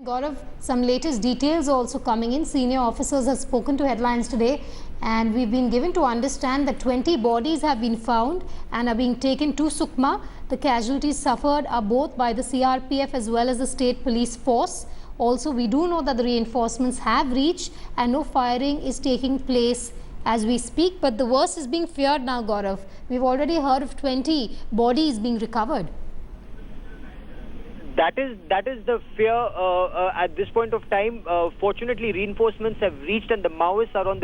Gaurav, some latest details also coming in. Senior officers have spoken to Headlines today, and we've been given to understand that 20 bodies have been found and are being taken to Sukma. The casualties suffered are both by the CRPF as well as the state police force. Also, we do know that the reinforcements have reached and no firing is taking place as we speak. But the worst is being feared now, Gaurav. We've already heard of 20 bodies being recovered. That is the fear at this point of time. Fortunately, reinforcements have reached and the Maoists are on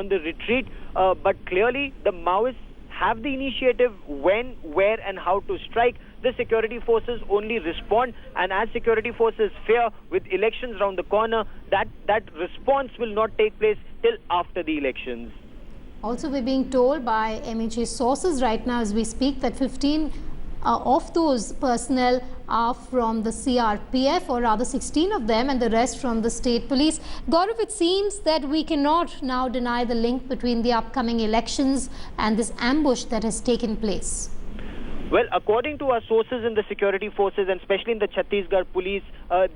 the retreat. But clearly, the Maoists have the initiative when, where, and how to strike. The security forces only respond, and as security forces fear, with elections around the corner, that response will not take place till after the elections. Also, we're being told by MHA sources right now as we speak that 15 of those personnel are from the CRPF, or rather 16 of them, and the rest from the state police. Gaurav, it seems that we cannot now deny the link between the upcoming elections and this ambush that has taken place. Well, according to our sources in the security forces, and especially in the Chhattisgarh police,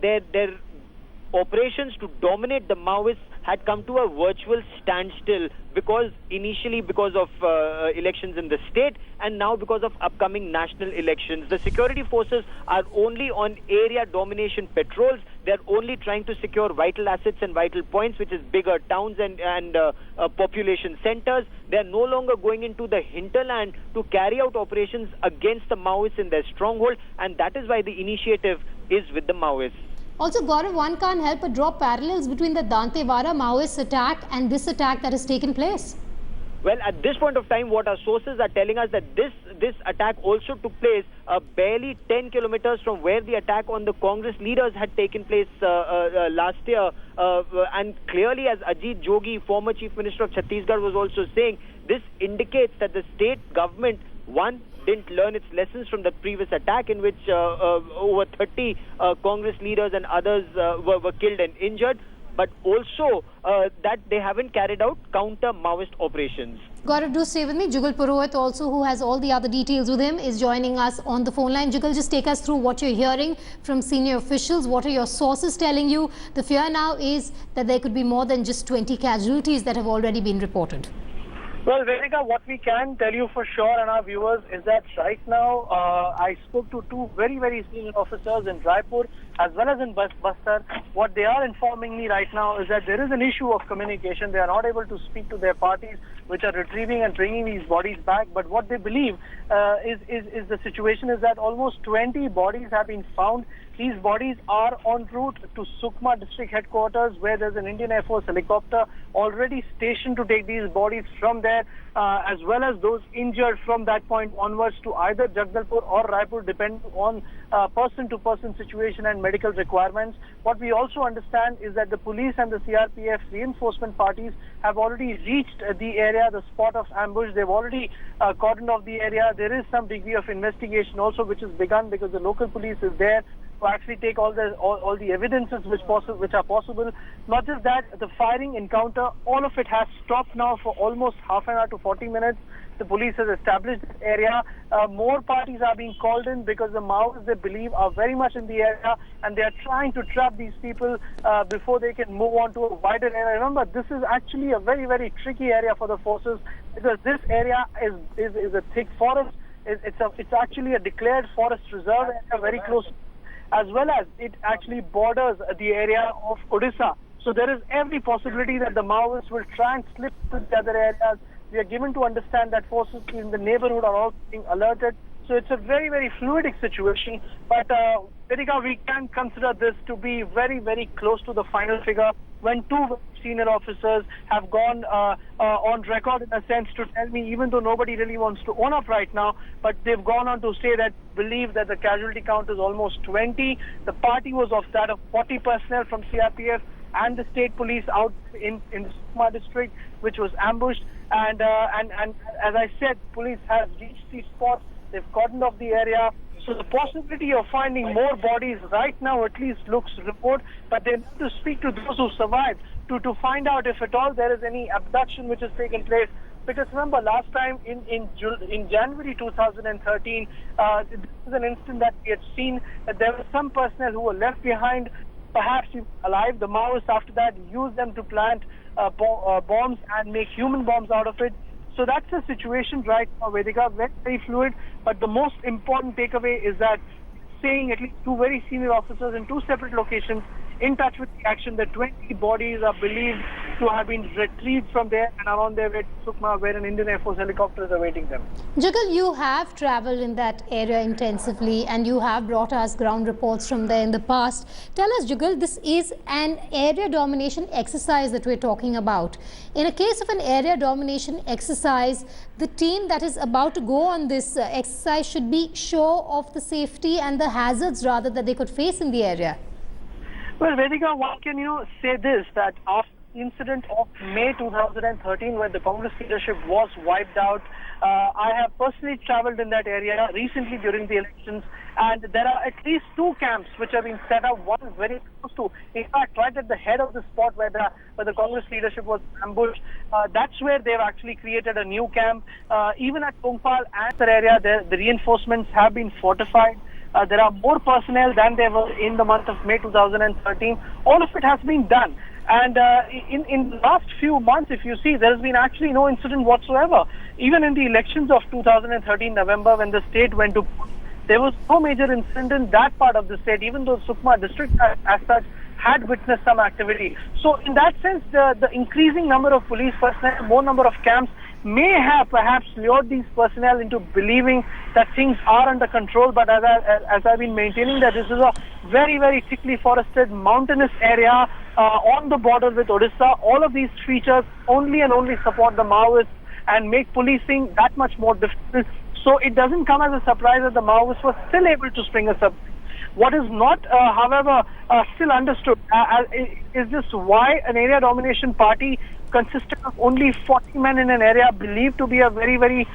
their operations to dominate the Maoists had come to a virtual standstill initially because of elections in the state, and now because of upcoming national elections. The security forces are only on area domination patrols. They're only trying to secure vital assets and vital points, which is bigger towns and population centers. They're no longer going into the hinterland to carry out operations against the Maoists in their stronghold, and that is why the initiative is with the Maoists. Also, Gaurav, one can't help but draw parallels between the Dantewara Maoist attack and this attack that has taken place. Well, at this point of time, what our sources are telling us that this attack also took place barely 10 kilometers from where the attack on the Congress leaders had taken place last year. And clearly, as Ajit Jogi, former Chief Minister of Chhattisgarh, was also saying, this indicates that the state government, one, didn't learn its lessons from the previous attack in which over 30 Congress leaders and others were killed and injured, but also that they haven't carried out counter-Maoist operations. Gaurav, do stay with me. Jugal Purohit also, who has all the other details with him, is joining us on the phone line. Jugal, just take us through what you're hearing from senior officials. What are your sources telling you? The fear now is that there could be more than just 20 casualties that have already been reported. Well, Vedika, what we can tell you for sure, and our viewers, is that right now I spoke to two very, very senior officers in Raipur as well as in Bastar. What they are informing me right now is that there is an issue of communication. They are not able to speak to their parties, which are retrieving and bringing these bodies back. But what they believe is the situation is that almost 20 bodies have been found. These bodies are en route to Sukma district headquarters, where there's an Indian Air Force helicopter already stationed to take these bodies from there, as well as those injured from that point onwards to either Jagdalpur or Raipur, depending on person-to-person situation and medical requirements. What we also understand is that the police and the CRPF reinforcement parties have already reached the area, the spot of ambush. They've already cordoned off the area. There is some degree of investigation also which has begun, because the local police is there to actually take all the evidences which are possible. Not just that, the firing encounter, all of it has stopped now for almost half an hour to 40 minutes. The police has established this area. More parties are being called in because the Maoists, they believe, are very much in the area, and they are trying to trap these people before they can move on to a wider area. Remember, this is actually a very, very tricky area for the forces, because this area is a thick forest. It's actually a declared forest reserve area, very close, as well as it actually borders the area of Odisha. So there is every possibility that the Maoists will try and slip to the other areas. We are given to understand that forces in the neighborhood are all being alerted. So it's a very, very fluidic situation. But Vedika, we can consider this to be very, very close to the final figure, when two senior officers have gone on record, in a sense, to tell me, even though nobody really wants to own up right now, but they've gone on to say that believe that the casualty count is almost 20. The party was of that of 40 personnel from CRPF and the state police out in the Sukma district, which was ambushed. And as I said, police have reached these spots. They've cordoned off the area. So the possibility of finding more bodies right now at least looks remote, but they need to speak to those who survived to find out if at all there is any abduction which has taken place. Because remember, last time in January 2013, this is an incident that we had seen, that there were some personnel who were left behind perhaps alive. The Maoists after that use them to plant bombs and make human bombs out of it. So that's the situation right now, Vedika, very, very fluid. But the most important takeaway is that saying at least two very senior officers in two separate locations in touch with the action that 20 bodies are believed to have been retrieved from there and are on their way to Sukma, where an Indian Air Force helicopter is awaiting them. Jugal, you have travelled in that area intensively and you have brought us ground reports from there in the past. Tell us, Jugal, this is an area domination exercise that we're talking about. In a case of an area domination exercise, the team that is about to go on this exercise should be sure of the safety and the hazards rather that they could face in the area. Well, Vedika, one can say this, that after the incident of May 2013, when the Congress leadership was wiped out, I have personally travelled in that area recently during the elections, and there are at least two camps which have been set up. One is very close to, in fact, right at the head of the spot where the Congress leadership was ambushed. That's where they've actually created a new camp. Even at Pungpal and the area, the reinforcements have been fortified. There are more personnel than there were in the month of May 2013. All of it has been done. And in the last few months, if you see, there has been actually no incident whatsoever. Even in the elections of 2013 November, when the state went to polls, there was no major incident in that part of the state, even though Sukma district as such had witnessed some activity. So in that sense, the increasing number of police personnel, more number of camps, may have perhaps lured these personnel into believing that things are under control. But as I've been maintaining, that this is a very, very thickly forested mountainous area on the border with Odisha. All of these features only and only support the Maoists and make policing that much more difficult. So it doesn't come as a surprise that the Maoists were still able to spring us up. What is not, however, still understood is just why an area domination party consisted of only 40 men in an area believed to be a very, very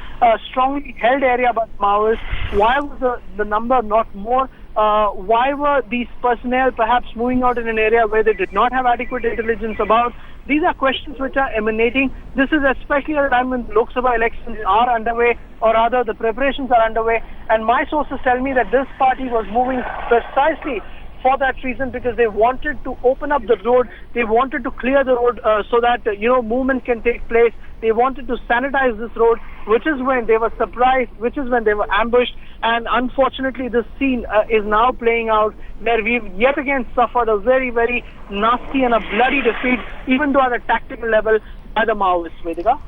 strongly held area by Maoists. Why was the number not more? Why were these personnel perhaps moving out in an area where they did not have adequate intelligence about? These are questions which are emanating. This is especially at a time when Lok Sabha elections are underway, or rather the preparations are underway. And my sources tell me that this party was moving precisely for that reason, because they wanted to open up the road, they wanted to clear the road so that movement can take place. They wanted to sanitize this road, which is when they were surprised, which is when they were ambushed. And unfortunately, this scene is now playing out, where we've yet again suffered a very, very nasty and a bloody defeat, even though at a tactical level, by the Maoists. Vedika?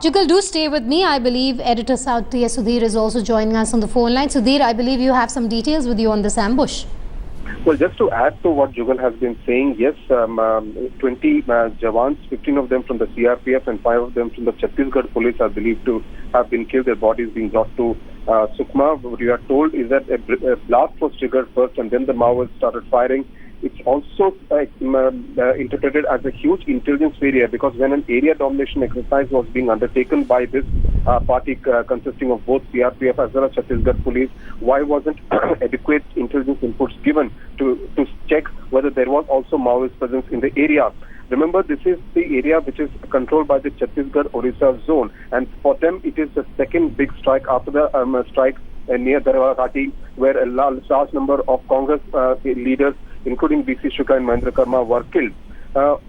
Jugal, do stay with me. I believe Editor South Tier Sudhir is also joining us on the phone line. Sudhir, I believe you have some details with you on this ambush. Well, just to add to what Jugal has been saying, yes, 20 jawans, 15 of them from the CRPF and 5 of them from the Chhattisgarh police are believed to have been killed. Their bodies being brought to Sukma. What we are told is that a blast was triggered first and then the Maoists started firing. It's also interpreted as a huge intelligence failure, because when an area domination exercise was being undertaken by this party consisting of both CRPF as well as Chhattisgarh police, why wasn't adequate intelligence inputs given to check whether there was also Maoist presence in the area? Remember, this is the area which is controlled by the Chhattisgarh-Orissa zone, and for them it is the second big strike after the strike near Dharawati, where a large number of Congress leaders, including B.C. Shukla and Mahendra Karma, were killed.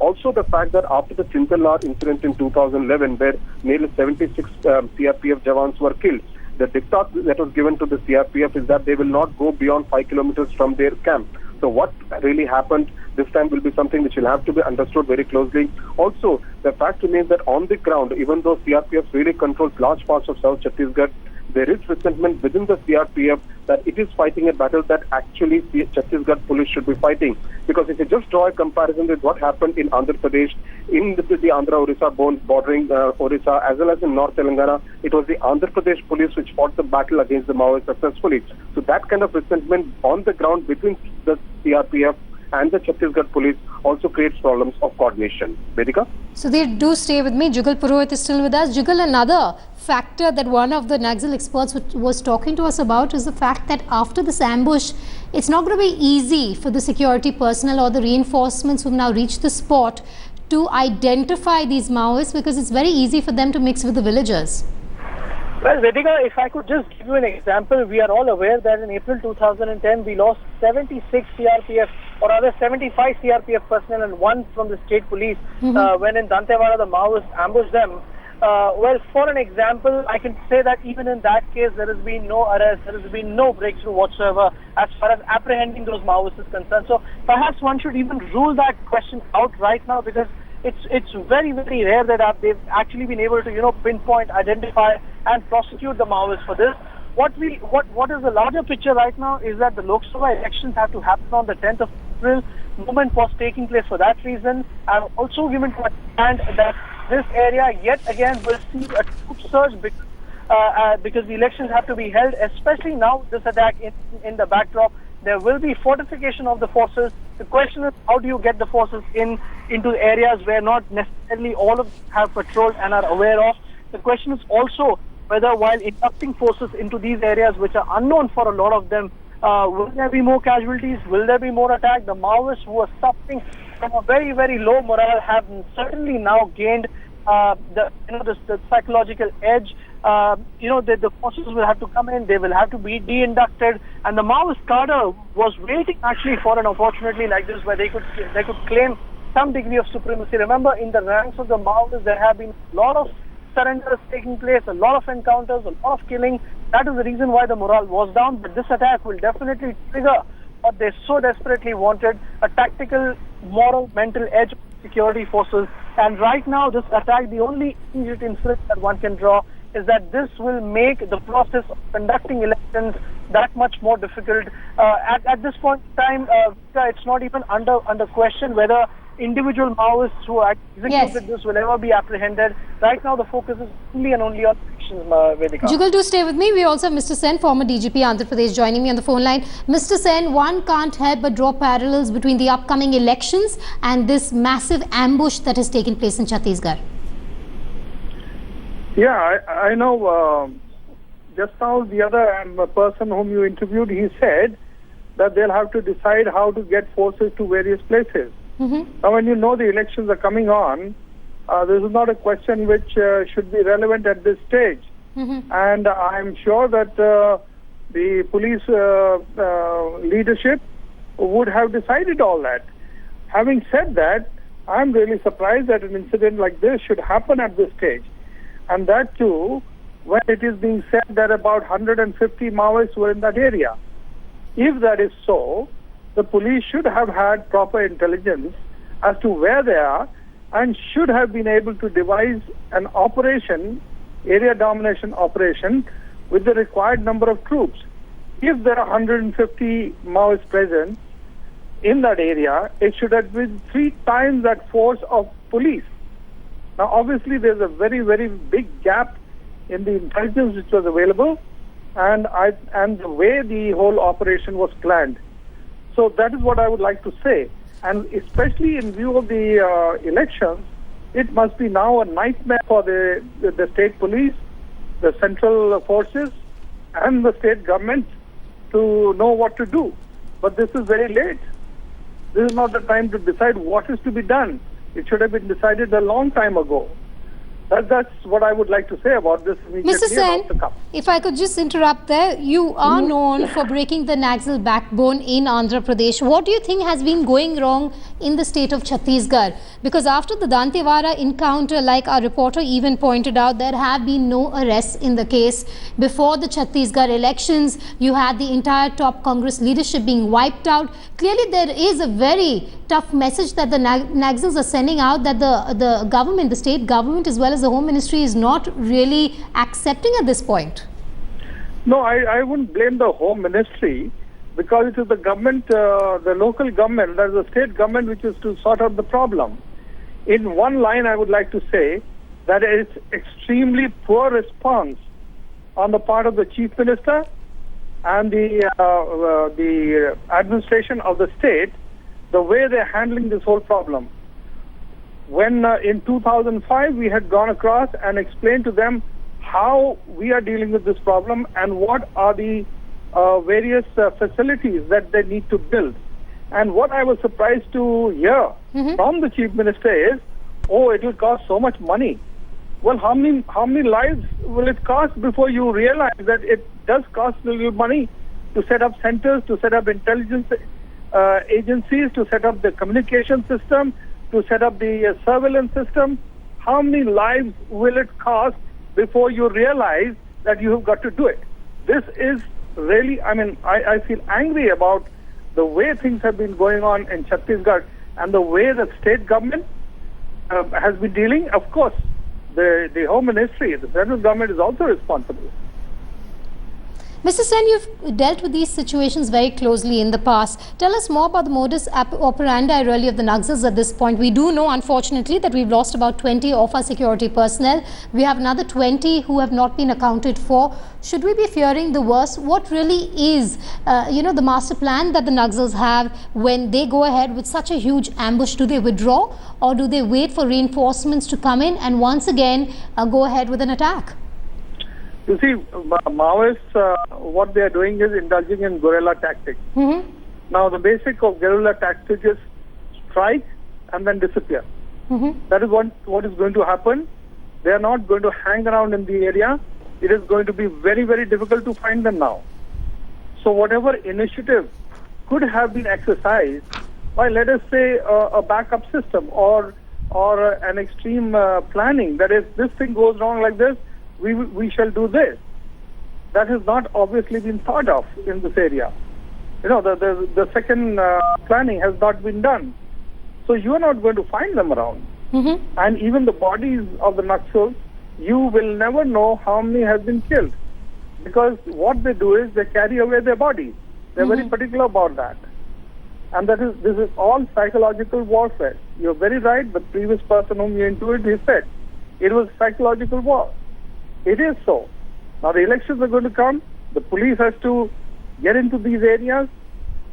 Also, the fact that after the Chintalar incident in 2011, where nearly 76 CRPF jawans were killed, the diktat that was given to the CRPF is that they will not go beyond 5 kilometers from their camp. So what really happened this time will be something which will have to be understood very closely. Also, the fact remains that on the ground, even though CRPF really controls large parts of South Chhattisgarh, there is resentment within the CRPF that it is fighting a battle that actually the Chhattisgarh police should be fighting. Because if you just draw a comparison with what happened in Andhra Pradesh, in the Andhra-Orissa bordering Orissa, as well as in North Telangana, it was the Andhra Pradesh police which fought the battle against the Maoists successfully. So that kind of resentment on the ground between the CRPF and the Chhattisgarh police also creates problems of coordination. Vedika? So they do stay with me. Jugal Purohit is still with us. Jugal, another factor that one of the Naxal experts was talking to us about is the fact that after this ambush, it's not going to be easy for the security personnel or the reinforcements who've now reached the spot to identify these Maoists, because it's very easy for them to mix with the villagers. Well, Vedika, if I could just give you an example, we are all aware that in April 2010, we lost 76 CRPF or rather 75 CRPF personnel and 1 from the state police when in Dantewada the Maoists ambushed them. Well, for an example, I can say that even in that case, there has been no arrest, there has been no breakthrough whatsoever as far as apprehending those Maoists is concerned. So perhaps one should even rule that question out right now, because it's very, very rare that they've actually been able to, pinpoint, identify and prosecute the Maoists for this. What is the larger picture right now is that the Lok Sabha elections have to happen on the 10th of April. Movement was taking place for that reason. I'm also given to understand that this area yet again will see a troop surge because the elections have to be held, especially now with this attack in the backdrop. There will be fortification of the forces. The question is, how do you get the forces into areas where not necessarily all of them have patrolled and are aware of? The question is also whether while inducting forces into these areas which are unknown for a lot of them, will there be more casualties? Will there be more attack? The Maoists who are suffering from a very, very low morale have certainly now gained the psychological edge. The forces will have to come in, they will have to be de-inducted, and the Maoist cadre was waiting actually for an opportunity like this where they could claim some degree of supremacy. Remember, in the ranks of the Maoists, there have been a lot of surrenders taking place, a lot of encounters, a lot of killing. That is the reason why the morale was down, but this attack will definitely trigger what they so desperately wanted, a tactical, moral, mental edge of security forces. And right now, this attack, the only immediate inference that one can draw is that this will make the process of conducting elections that much more difficult. At this point in time, it's not even under question whether individual Maoists who executed this will ever be apprehended. Right now, the focus is only and only on elections, Vedika. Jugal, do stay with me. We also have Mr. Sen, former DGP Andhra Pradesh, joining me on the phone line. Mr. Sen, one can't help but draw parallels between the upcoming elections and this massive ambush that has taken place in Chhattisgarh. Yeah, I know. Just now, the other person whom you interviewed, he said that they'll have to decide how to get forces to various places. Now, when you know the elections are coming on, this is not a question which should be relevant at this stage. And I'm sure that the police leadership would have decided all that. Having said that, I'm really surprised that an incident like this should happen at this stage. And that too, when it is being said that about 150 Maoists were in that area. If that is so, the police should have had proper intelligence as to where they are and should have been able to devise an operation, area domination operation, with the required number of troops. If there are 150 Maoists present in that area, it should have been 3 times that force of police. Now, obviously, there's a very, very big gap in the intelligence which was available and the way the whole operation was planned. So that is what I would like to say. And especially in view of the elections, it must be now a nightmare for the state police, the central forces, and the state government to know what to do. But this is very late. This is not the time to decide what is to be done. It should have been decided a long time ago. That's what I would like to say about this. Mr. Sen, if I could just interrupt there, you are known for breaking the Naxal backbone in Andhra Pradesh. What do you think has been going wrong in the state of Chhattisgarh? Because after the Dantewada encounter, like our reporter even pointed out, there have been no arrests in the case. Before the Chhattisgarh elections, you had the entire top Congress leadership being wiped out. Clearly, there is a very tough message that the Naxals are sending out, that the government, the state government as well as the Home Ministry is not really accepting at this point. No, I wouldn't blame the Home Ministry, because it is the government, the local government, that is the state government, which is to sort out the problem. In one line, I would like to say that it's extremely poor response on the part of the Chief Minister and the administration of the state, the way they're handling this whole problem. When in 2005 we had gone across and explained to them how we are dealing with this problem and what are the various facilities that they need to build. And what I was surprised to hear from the Chief Minister is, oh, it will cost so much money. Well, how many lives will it cost before you realize that it does cost a little money to set up centers, to set up intelligence agencies to set up the communication system, to set up the surveillance system. How many lives will it cost before you realize that you have got to do it? This is really, I feel angry about the way things have been going on in Chhattisgarh and the way the state government has been dealing. Of course, the Home Ministry, the federal government is also responsible. Mr. Sen, you've dealt with these situations very closely in the past. Tell us more about the modus operandi really of the Naxals at this point. We do know, unfortunately, that we've lost about 20 of our security personnel. We have another 20 who have not been accounted for. Should we be fearing the worst? What really is, the master plan that the Naxals have when they go ahead with such a huge ambush? Do they withdraw or do they wait for reinforcements to come in and once again go ahead with an attack? You see, Maoists, what they are doing is indulging in guerrilla tactics. Now, the basic of guerrilla tactics is strike and then disappear. That is what is going to happen. They are not going to hang around in the area. It is going to be very, very difficult to find them now. So whatever initiative could have been exercised by, let us say, a backup system or an extreme planning, that is, this thing goes wrong like this, we shall do this. That has not obviously been thought of in this area. The second planning has not been done. So you are not going to find them around. And even the bodies of the Naxals, you will never know how many have been killed. Because what they do is they carry away their bodies. They're very particular about that. And this is all psychological warfare. You're very right. The previous person whom you interviewed, he said it was psychological war. It is so. Now the elections are going to come. The police has to get into these areas,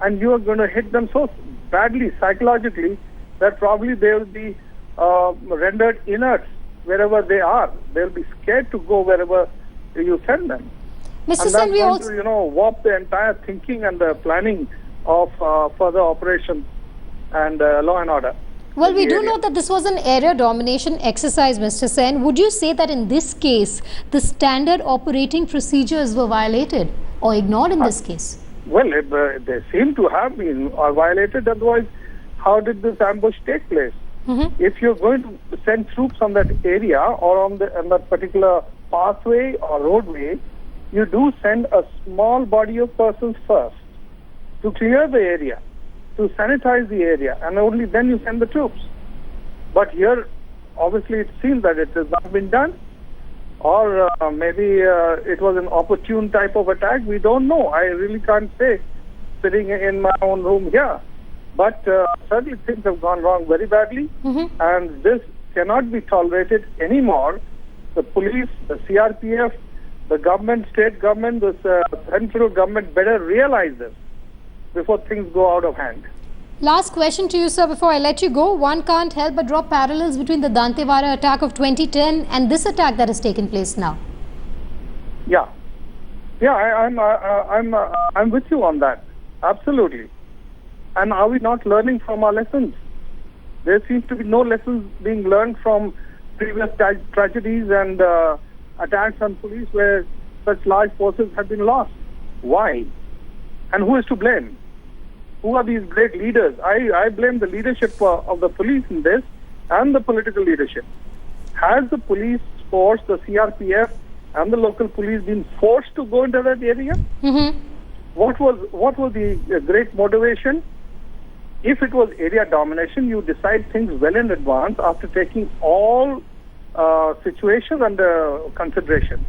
and you are going to hit them so badly psychologically that probably they will be rendered inert wherever they are. They'll be scared to go wherever you send them. Mr. And Sen, that's going to, warp the entire thinking and the planning of further operations and law and order. Well, we do know that this was an area domination exercise, Mr. Sen. Would you say that in this case, the standard operating procedures were violated or ignored in this case? Well, they seem to have been violated. Otherwise, how did this ambush take place? If you're going to send troops on that area or on that particular pathway or roadway, you do send a small body of persons first to clear the area, to sanitize the area, and only then you send the troops. But here, obviously, it seems that it has not been done, or maybe it was an opportune type of attack. We don't know. I really can't say, sitting in my own room here. But certainly things have gone wrong very badly, and this cannot be tolerated anymore. The police, the CRPF, the government, state government, the central government better realize this before things go out of hand. Last question to you, sir, before I let you go. One can't help but draw parallels between the Dantewada attack of 2010 and this attack that has taken place now. Yeah, I'm with you on that. Absolutely. And are we not learning from our lessons? There seems to be no lessons being learned from previous tragedies and attacks on police where such large forces have been lost. Why? And who is to blame? Who are these great leaders? I blame the leadership of the police in this and the political leadership. Has the police force, the CRPF and the local police been forced to go into that area? What was the great motivation? If it was area domination, you decide things well in advance after taking all situations under consideration.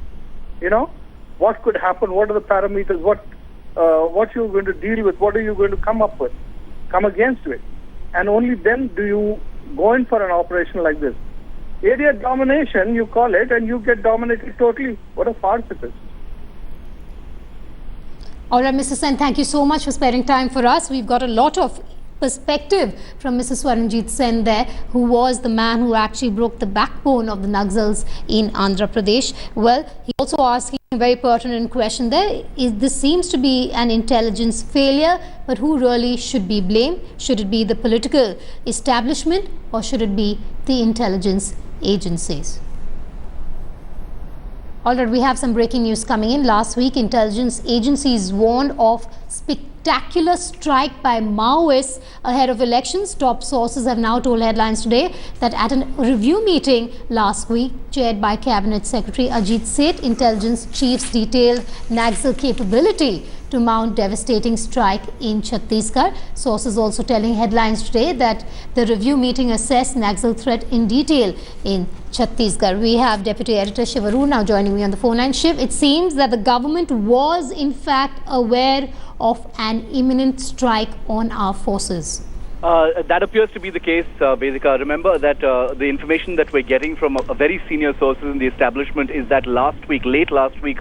What could happen? What are the parameters? What you're going to deal with? What are you going to come against it? And only then do you go in for an operation like this. Area domination, you call it, and you get dominated totally. What a farce it is. All right, Mr. Sen, thank you so much for sparing time for us. We've got a lot of perspective from Mr. Swaranjit Sen there, who was the man who actually broke the backbone of the Naxals in Andhra Pradesh. Well, he also asking a very pertinent question there. This seems to be an intelligence failure, but who really should be blamed? Should it be the political establishment or should it be the intelligence agencies? All right, we have some breaking news coming in. Last week, intelligence agencies warned of spectacular strike by Maoists ahead of elections. Top sources have now told Headlines Today that at a review meeting last week, chaired by Cabinet Secretary Ajit Seth, intelligence chiefs detailed Naxal capability to mount devastating strike in Chhattisgarh. Sources also telling Headlines Today that the review meeting assessed Naxal threat in detail in Chhattisgarh. We have Deputy Editor Shivaru now joining me on the phone line. Shiv, it seems that the government was in fact aware of an imminent strike on our forces. That appears to be the case, Vedika. Remember that the information that we're getting from a very senior sources in the establishment is that late last week,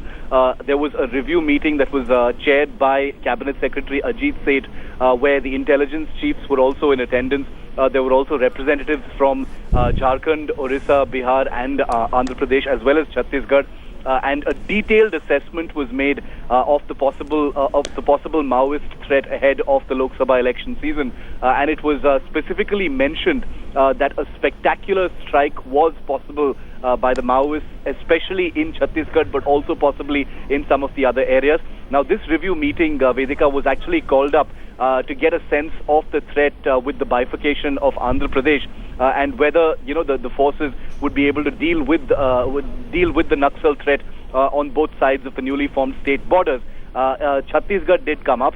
there was a review meeting that was chaired by Cabinet Secretary Ajit Seth, where the intelligence chiefs were also in attendance. There were also representatives from Jharkhand, Orissa, Bihar and Andhra Pradesh as well as Chhattisgarh. And a detailed assessment was made of the possible Maoist threat ahead of the Lok Sabha election season, and it was specifically mentioned that a spectacular strike was possible by the Maoists, especially in Chhattisgarh, but also possibly in some of the other areas. Now, this review meeting, Vedika, was actually called up to get a sense of the threat with the bifurcation of Andhra Pradesh and whether the forces would be able to deal with the Naxal threat on both sides of the newly formed state borders. Chhattisgarh did come up.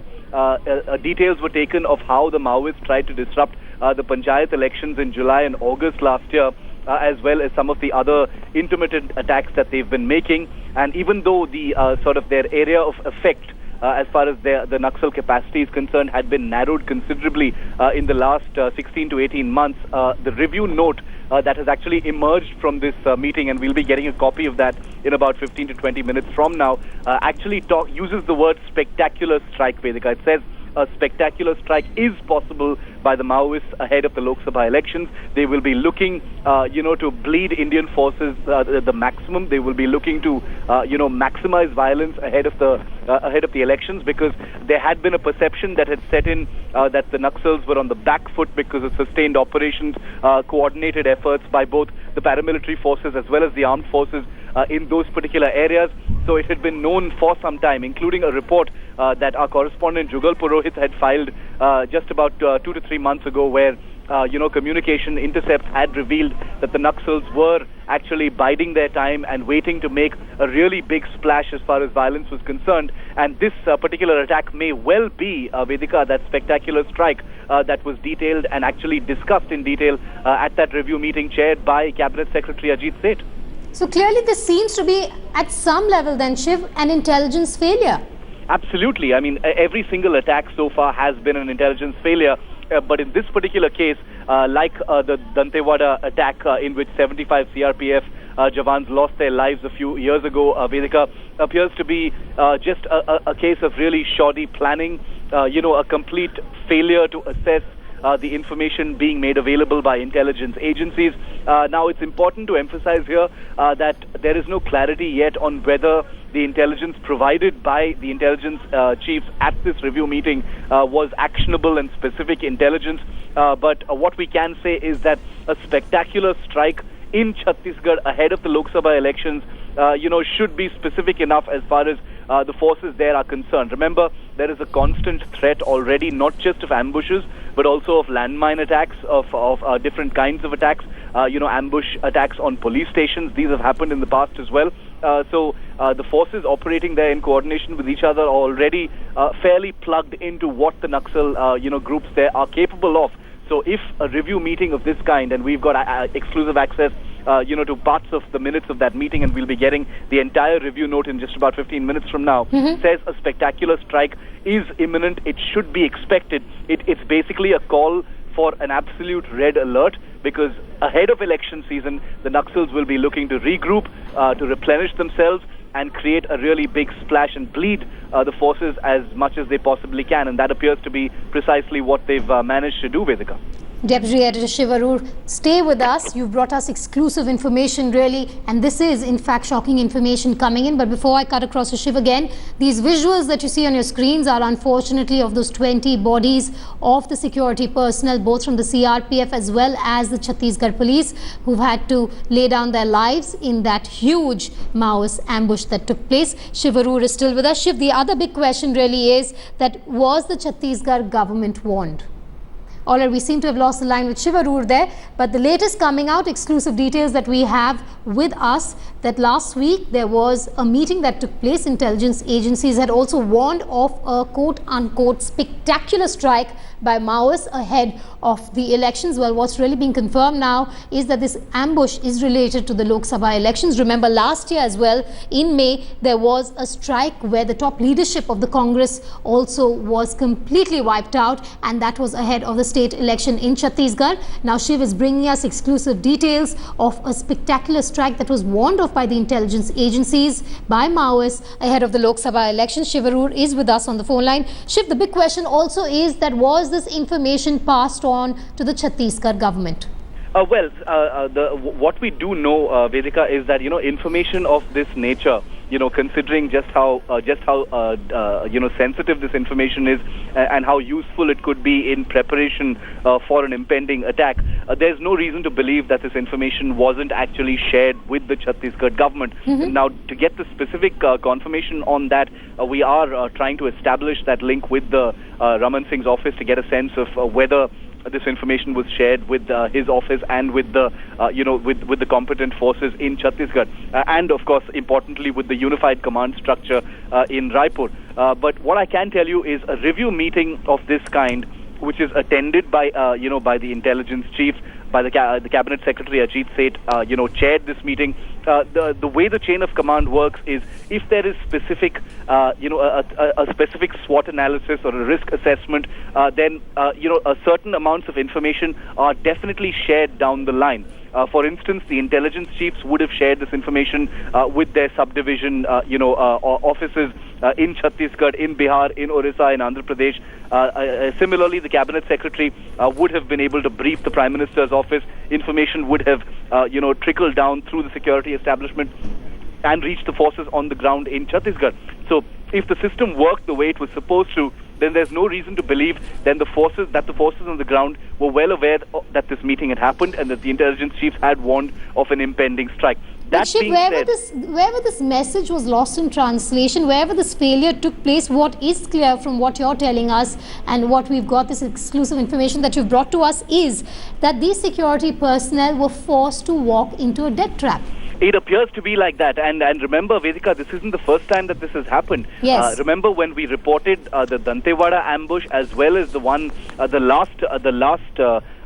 Details were taken of how the Maoists tried to disrupt the Panchayat elections in July and August last year, as well as some of the other intermittent attacks that they've been making. And even though the sort of their area of effect as far as the Naxal capacity is concerned had been narrowed considerably in the last 16 to 18 months, the review note that has actually emerged from this meeting, and we'll be getting a copy of that in about 15 to 20 minutes from now, actually uses the word spectacular strike, Vedika. It says a spectacular strike is possible by the Maoists ahead of the Lok Sabha elections. They will be looking, to bleed Indian forces the maximum. They will be looking to, maximize violence ahead of the elections, because there had been a perception that had set in that the Naxals were on the back foot because of sustained operations, coordinated efforts by both the paramilitary forces as well as the armed forces in those particular areas. So it had been known for some time, including a report that our correspondent Jugal Purohit had filed just about 2 to 3 months ago, where communication intercepts had revealed that the Naxals were actually biding their time and waiting to make a really big splash as far as violence was concerned. And this particular attack may well be, Vedika, that spectacular strike that was detailed and actually discussed in detail at that review meeting chaired by Cabinet Secretary Ajit Seth. So clearly this seems to be, at some level then, Shiv, an intelligence failure. Absolutely. I mean, every single attack so far has been an intelligence failure. But in this particular case, like the Dantewada attack in which 75 CRPF jawans lost their lives a few years ago, Vedika, appears to be just a case of really shoddy planning, a complete failure to assess the information being made available by intelligence agencies. Now, it's important to emphasize here that there is no clarity yet on whether the intelligence provided by the intelligence chiefs at this review meeting was actionable and specific intelligence. But what we can say is that a spectacular strike in Chhattisgarh ahead of the Lok Sabha elections, should be specific enough as far as the forces there are concerned. Remember, there is a constant threat already, not just of ambushes, but also of landmine attacks, of different kinds of attacks, ambush attacks on police stations. These have happened in the past as well. So the forces operating there in coordination with each other are already fairly plugged into what the Naxal, groups there are capable of. So if a review meeting of this kind, and we've got exclusive access, to parts of the minutes of that meeting, and we'll be getting the entire review note in just about 15 minutes from now, says a spectacular strike is imminent, it should be expected. It's basically a call for an absolute red alert, because ahead of election season, the Naxals will be looking to regroup, to replenish themselves, and create a really big splash and bleed the forces as much as they possibly can. And that appears to be precisely what they've managed to do, Vedika. Deputy Editor Shiv Arur, stay with us. You've brought us exclusive information really, and this is in fact shocking information coming in. But before I cut across to Shiv again, these visuals that you see on your screens are unfortunately of those 20 bodies of the security personnel, both from the CRPF as well as the Chhattisgarh police, who've had to lay down their lives in that huge Maoist ambush that took place. Shiv Arur is still with us. Shiv, the other big question really is that was the Chhattisgarh government warned? All right, we seem to have lost the line with Shiv Arur there, but the latest coming out, exclusive details that we have with us, that last week there was a meeting that took place. Intelligence agencies had also warned of a quote-unquote spectacular strike by Maoists ahead of the elections. Well, what's really being confirmed now is that this ambush is related to the Lok Sabha elections. Remember, last year as well, in May, there was a strike where the top leadership of the Congress also was completely wiped out, and that was ahead of the state election in Chhattisgarh. Now Shiv is bringing us exclusive details of a spectacular strike that was warned of by the intelligence agencies by Maoists ahead of the Lok Sabha elections. Shiv Arur is with us on the phone line. Shiv, the big question also is that was this information passed on to the Chhattisgarh government? What we do know, Vedika, is that information of this nature, considering just how sensitive this information is and how useful it could be in preparation for an impending attack, there's no reason to believe that this information wasn't actually shared with the Chhattisgarh government. Now, to get the specific confirmation on that, we are trying to establish that link with the Raman Singh's office to get a sense of whether this information was shared with his office and with the with the competent forces in Chhattisgarh, and of course importantly with the unified command structure in Raipur. But what I can tell you is a review meeting of this kind, which is attended by by the intelligence chiefs, by the cabinet secretary Ajit Seth, chaired this meeting. The way the chain of command works is if there is specific, a specific SWOT analysis or a risk assessment, then a certain amounts of information are definitely shared down the line. For instance, the intelligence chiefs would have shared this information with their subdivision, offices in Chhattisgarh, in Bihar, in Orissa, in Andhra Pradesh. Similarly, the cabinet secretary would have been able to brief the Prime Minister's office. Information would have, trickled down through the security establishment and reached the forces on the ground in Chhattisgarh. So, if the system worked the way it was supposed to, then there's no reason to believe then the forces on the ground were well aware that this meeting had happened and that the intelligence chiefs had warned of an impending strike. That being said, wherever this message was lost in translation, wherever this failure took place, what is clear from what you're telling us and what we've got, this exclusive information that you've brought to us, is that these security personnel were forced to walk into a death trap. It appears to be like that, and remember, Vedika, this isn't the first time that this has happened. Yes. Remember when we reported the Dantewada ambush, as well as the one, the last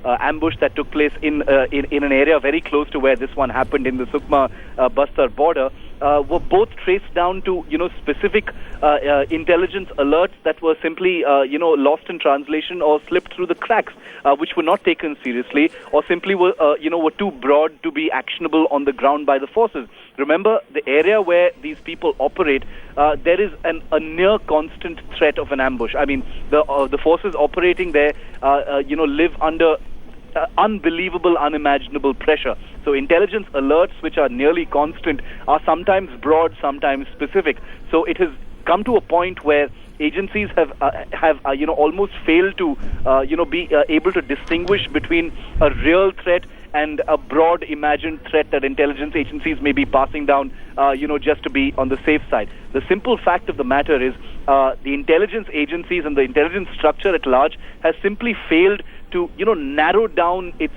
ambush that took place in an area very close to where this one happened in the Sukma Bastar border, were both traced down to specific intelligence alerts that were simply lost in translation or slipped through the cracks, which were not taken seriously or simply were too broad to be actionable on the ground by the forces. Remember, the area where these people operate, there is a near constant threat of an ambush. I mean, the forces operating there, live under unbelievable, unimaginable pressure. So intelligence alerts, which are nearly constant, are sometimes broad, sometimes specific. So it has come to a point where agencies have almost failed to be able to distinguish between a real threat and a broad imagined threat that intelligence agencies may be passing down, just to be on the safe side. The simple fact of the matter is the intelligence agencies and the intelligence structure at large has simply failed to, narrow down its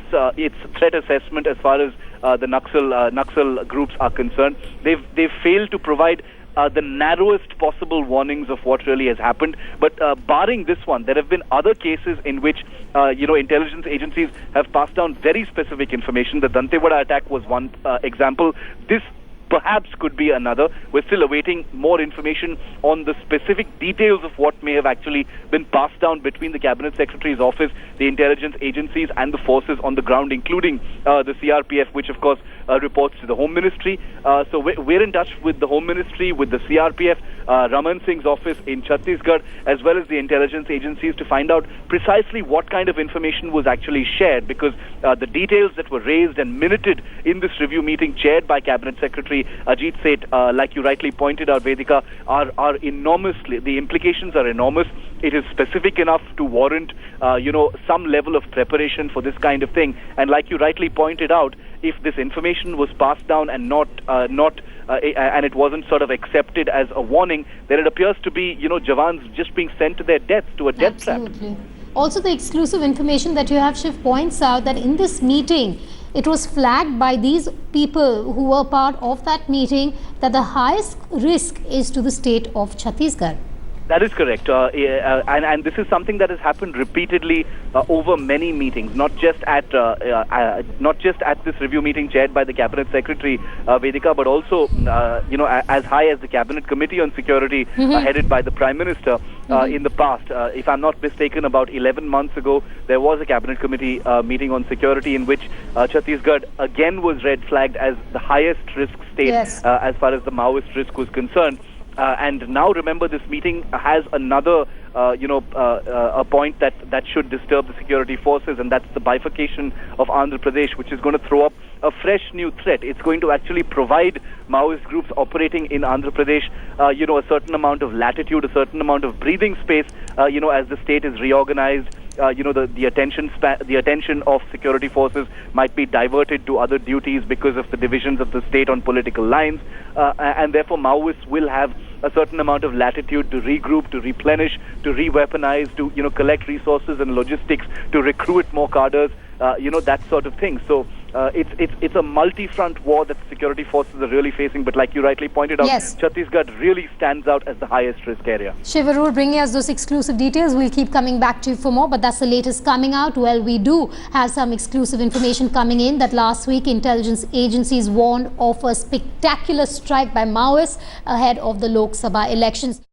threat assessment as far as the Naxal groups are concerned. They've failed to provide the narrowest possible warnings of what really has happened. But barring this one, there have been other cases in which, intelligence agencies have passed down very specific information. The Dantewada attack was one example. This perhaps could be another. We're still awaiting more information on the specific details of what may have actually been passed down between the Cabinet Secretary's office, the intelligence agencies and the forces on the ground, including the CRPF, which of course reports to the Home Ministry. So we're in touch with the Home Ministry, with the CRPF, Raman Singh's office in Chhattisgarh, as well as the intelligence agencies to find out precisely what kind of information was actually shared, because the details that were raised and minuted in this review meeting chaired by Cabinet Secretary Ajit Seth, like you rightly pointed out, Vedika, are enormously, the implications are enormous. It is specific enough to warrant, some level of preparation for this kind of thing. And like you rightly pointed out, if this information was passed down and and it wasn't sort of accepted as a warning, then it appears to be, jawans just being sent to their death, to a death trap. Absolutely. Also, the exclusive information that you have, Shiv, points out that in this meeting, it was flagged by these people who were part of that meeting that the highest risk is to the state of Chhattisgarh. That is correct, and this is something that has happened repeatedly over many meetings, not just at this review meeting chaired by the Cabinet Secretary Vedika, but also as high as the Cabinet Committee on Security headed by the Prime Minister in the past. If I'm not mistaken, about 11 months ago, there was a Cabinet Committee meeting on security in which Chhattisgarh again was red flagged as the highest risk state as far as the Maoist risk was concerned. And now, remember, this meeting has another, a point that should disturb the security forces, and that's the bifurcation of Andhra Pradesh, which is going to throw up a fresh new threat. It's going to actually provide Maoist groups operating in Andhra Pradesh, a certain amount of latitude, a certain amount of breathing space, as the state is reorganized. The attention of security forces might be diverted to other duties because of the divisions of the state on political lines, and therefore Maoists will have a certain amount of latitude to regroup, to replenish, to re-weaponize, to collect resources and logistics, to recruit more cadres, that sort of thing. So it's a multi-front war that the security forces are really facing. But like you rightly pointed out, Chhattisgarh really stands out as the highest risk area. Shiv Arora bringing us those exclusive details. We'll keep coming back to you for more, but that's the latest coming out. Well, we do have some exclusive information coming in that last week intelligence agencies warned of a spectacular strike by Maoists ahead of the Lok Sabha elections.